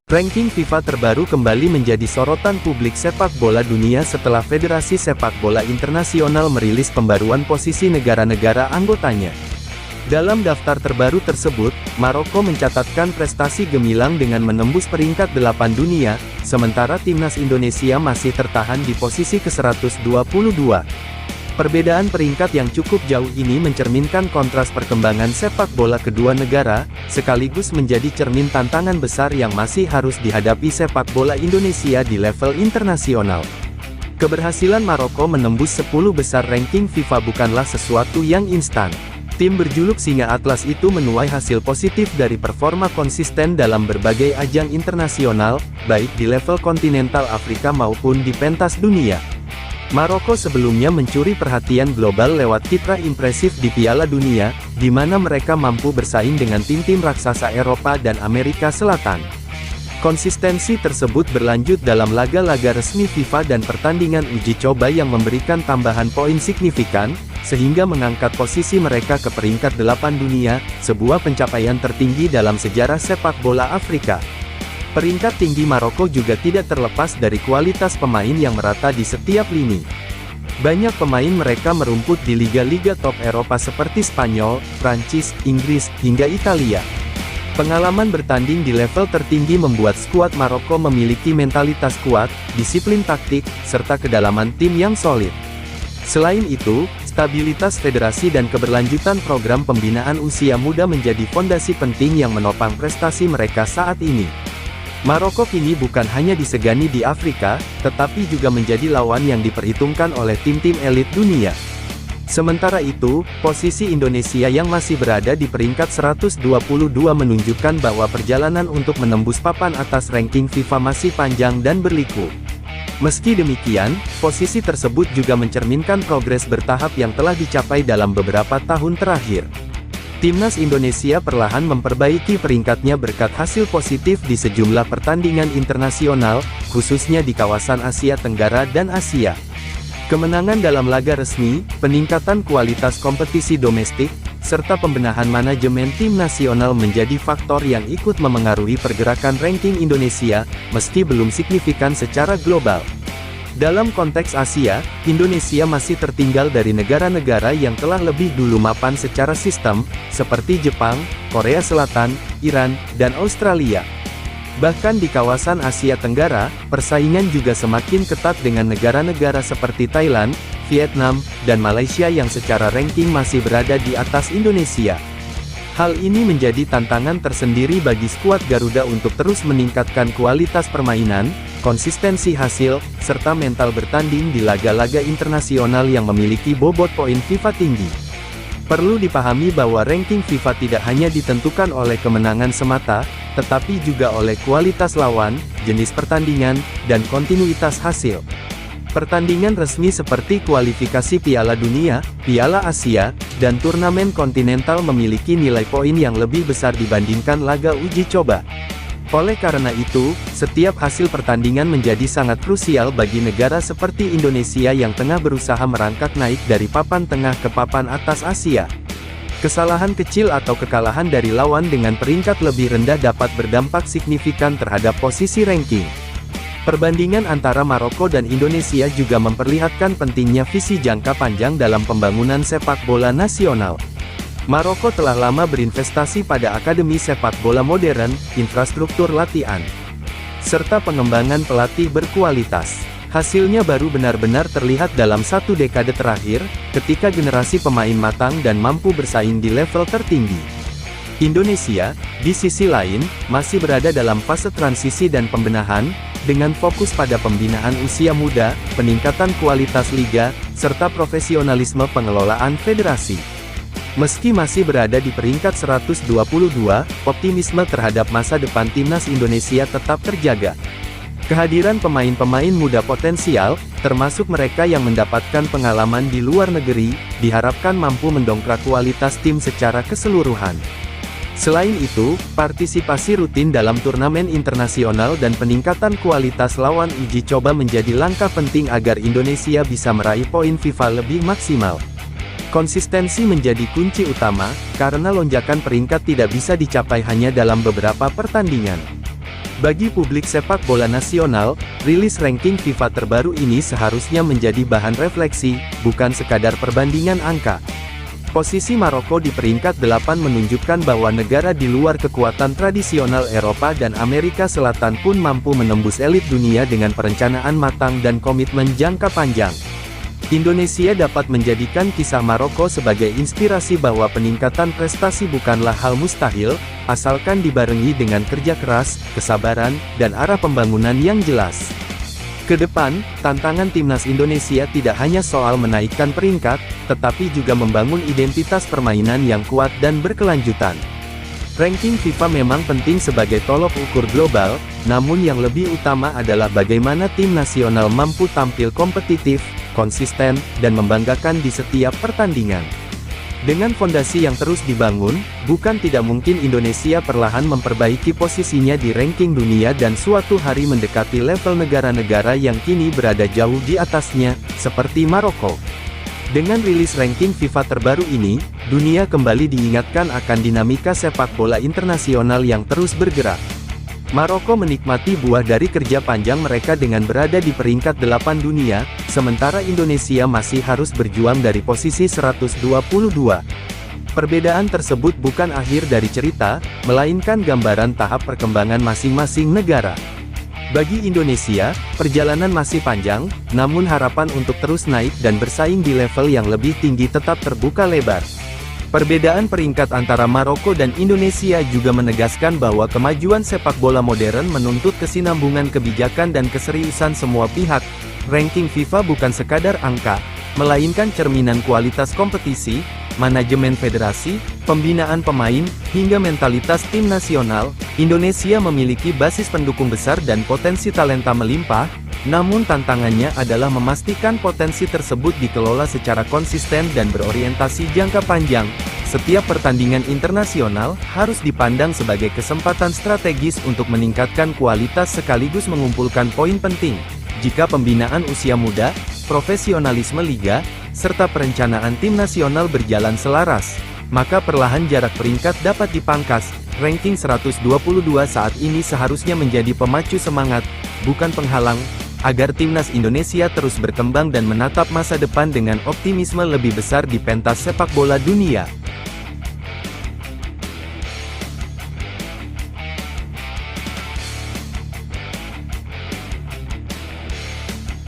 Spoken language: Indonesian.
Ranking FIFA terbaru kembali menjadi sorotan publik sepak bola dunia setelah Federasi Sepak Bola Internasional merilis pembaruan posisi negara-negara anggotanya. Dalam daftar terbaru tersebut, Maroko mencatatkan prestasi gemilang dengan menembus peringkat 8 dunia, sementara timnas Indonesia masih tertahan di posisi ke-122. Perbedaan peringkat yang cukup jauh ini mencerminkan kontras perkembangan sepak bola kedua negara, sekaligus menjadi cermin tantangan besar yang masih harus dihadapi sepak bola Indonesia di level internasional. Keberhasilan Maroko menembus 10 besar ranking FIFA bukanlah sesuatu yang instan. Tim berjuluk Singa Atlas itu menuai hasil positif dari performa konsisten dalam berbagai ajang internasional, baik di level kontinental Afrika maupun di pentas dunia. Maroko sebelumnya mencuri perhatian global lewat kiprah impresif di Piala Dunia, di mana mereka mampu bersaing dengan tim-tim raksasa Eropa dan Amerika Selatan. Konsistensi tersebut berlanjut dalam laga-laga resmi FIFA dan pertandingan uji coba yang memberikan tambahan poin signifikan, sehingga mengangkat posisi mereka ke peringkat 8 dunia, sebuah pencapaian tertinggi dalam sejarah sepak bola Afrika. Peringkat tinggi Maroko juga tidak terlepas dari kualitas pemain yang merata di setiap lini. Banyak pemain mereka merumput di liga-liga top Eropa seperti Spanyol, Prancis, Inggris, hingga Italia. Pengalaman bertanding di level tertinggi membuat skuad Maroko memiliki mentalitas kuat, disiplin taktik, serta kedalaman tim yang solid. Selain itu, stabilitas federasi dan keberlanjutan program pembinaan usia muda menjadi fondasi penting yang menopang prestasi mereka saat ini. Maroko kini bukan hanya disegani di Afrika, tetapi juga menjadi lawan yang diperhitungkan oleh tim-tim elit dunia. Sementara itu, posisi Indonesia yang masih berada di peringkat 122 menunjukkan bahwa perjalanan untuk menembus papan atas ranking FIFA masih panjang dan berliku. Meski demikian, posisi tersebut juga mencerminkan progres bertahap yang telah dicapai dalam beberapa tahun terakhir. Timnas Indonesia perlahan memperbaiki peringkatnya berkat hasil positif di sejumlah pertandingan internasional, khususnya di kawasan Asia Tenggara dan Asia. Kemenangan dalam laga resmi, peningkatan kualitas kompetisi domestik, serta pembenahan manajemen tim nasional menjadi faktor yang ikut memengaruhi pergerakan ranking Indonesia, meski belum signifikan secara global. Dalam konteks Asia, Indonesia masih tertinggal dari negara-negara yang telah lebih dulu mapan secara sistem, seperti Jepang, Korea Selatan, Iran, dan Australia. Bahkan di kawasan Asia Tenggara, persaingan juga semakin ketat dengan negara-negara seperti Thailand, Vietnam, dan Malaysia yang secara ranking masih berada di atas Indonesia. Hal ini menjadi tantangan tersendiri bagi skuad Garuda untuk terus meningkatkan kualitas permainan, konsistensi hasil, serta mental bertanding di laga-laga internasional yang memiliki bobot poin FIFA tinggi. Perlu dipahami bahwa ranking FIFA tidak hanya ditentukan oleh kemenangan semata, tetapi juga oleh kualitas lawan, jenis pertandingan, dan kontinuitas hasil. Pertandingan resmi seperti kualifikasi Piala Dunia, Piala Asia, dan turnamen kontinental memiliki nilai poin yang lebih besar dibandingkan laga uji coba. Oleh karena itu, setiap hasil pertandingan menjadi sangat krusial bagi negara seperti Indonesia yang tengah berusaha merangkak naik dari papan tengah ke papan atas Asia. Kesalahan kecil atau kekalahan dari lawan dengan peringkat lebih rendah dapat berdampak signifikan terhadap posisi ranking. Perbandingan antara Maroko dan Indonesia juga memperlihatkan pentingnya visi jangka panjang dalam pembangunan sepak bola nasional. Maroko telah lama berinvestasi pada akademi sepak bola modern, infrastruktur latihan, serta pengembangan pelatih berkualitas. Hasilnya baru benar-benar terlihat dalam satu dekade terakhir, ketika generasi pemain matang dan mampu bersaing di level tertinggi. Indonesia, di sisi lain, masih berada dalam fase transisi dan pembenahan, dengan fokus pada pembinaan usia muda, peningkatan kualitas liga, serta profesionalisme pengelolaan federasi. Meski masih berada di peringkat 122, optimisme terhadap masa depan timnas Indonesia tetap terjaga. Kehadiran pemain-pemain muda potensial, termasuk mereka yang mendapatkan pengalaman di luar negeri, diharapkan mampu mendongkrak kualitas tim secara keseluruhan. Selain itu, partisipasi rutin dalam turnamen internasional dan peningkatan kualitas lawan uji coba menjadi langkah penting agar Indonesia bisa meraih poin FIFA lebih maksimal. Konsistensi menjadi kunci utama, karena lonjakan peringkat tidak bisa dicapai hanya dalam beberapa pertandingan. Bagi publik sepak bola nasional, rilis ranking FIFA terbaru ini seharusnya menjadi bahan refleksi, bukan sekadar perbandingan angka. Posisi Maroko di peringkat 8 menunjukkan bahwa negara di luar kekuatan tradisional Eropa dan Amerika Selatan pun mampu menembus elit dunia dengan perencanaan matang dan komitmen jangka panjang. Indonesia dapat menjadikan kisah Maroko sebagai inspirasi bahwa peningkatan prestasi bukanlah hal mustahil, asalkan dibarengi dengan kerja keras, kesabaran, dan arah pembangunan yang jelas. Kedepan, tantangan timnas Indonesia tidak hanya soal menaikkan peringkat, tetapi juga membangun identitas permainan yang kuat dan berkelanjutan. Ranking FIFA memang penting sebagai tolok ukur global, namun yang lebih utama adalah bagaimana tim nasional mampu tampil kompetitif, konsisten, dan membanggakan di setiap pertandingan. Dengan fondasi yang terus dibangun, bukan tidak mungkin Indonesia perlahan memperbaiki posisinya di ranking dunia dan suatu hari mendekati level negara-negara yang kini berada jauh di atasnya, seperti Maroko. Dengan rilis ranking FIFA terbaru ini, dunia kembali diingatkan akan dinamika sepak bola internasional yang terus bergerak. Maroko menikmati buah dari kerja panjang mereka dengan berada di peringkat 8 dunia, sementara Indonesia masih harus berjuang dari posisi 122. Perbedaan tersebut bukan akhir dari cerita, melainkan gambaran tahap perkembangan masing-masing negara. Bagi Indonesia, perjalanan masih panjang, namun harapan untuk terus naik dan bersaing di level yang lebih tinggi tetap terbuka lebar. Perbedaan peringkat antara Maroko dan Indonesia juga menegaskan bahwa kemajuan sepak bola modern menuntut kesinambungan kebijakan dan keseriusan semua pihak. Ranking FIFA bukan sekadar angka, melainkan cerminan kualitas kompetisi, manajemen federasi, pembinaan pemain, hingga mentalitas tim nasional. Indonesia memiliki basis pendukung besar dan potensi talenta melimpah, namun tantangannya adalah memastikan potensi tersebut dikelola secara konsisten dan berorientasi jangka panjang. Setiap pertandingan internasional harus dipandang sebagai kesempatan strategis untuk meningkatkan kualitas sekaligus mengumpulkan poin penting. Jika pembinaan usia muda, profesionalisme liga, serta perencanaan tim nasional berjalan selaras, maka perlahan jarak peringkat dapat dipangkas. Ranking 122 saat ini seharusnya menjadi pemacu semangat, bukan penghalang, agar timnas Indonesia terus berkembang dan menatap masa depan dengan optimisme lebih besar di pentas sepak bola dunia.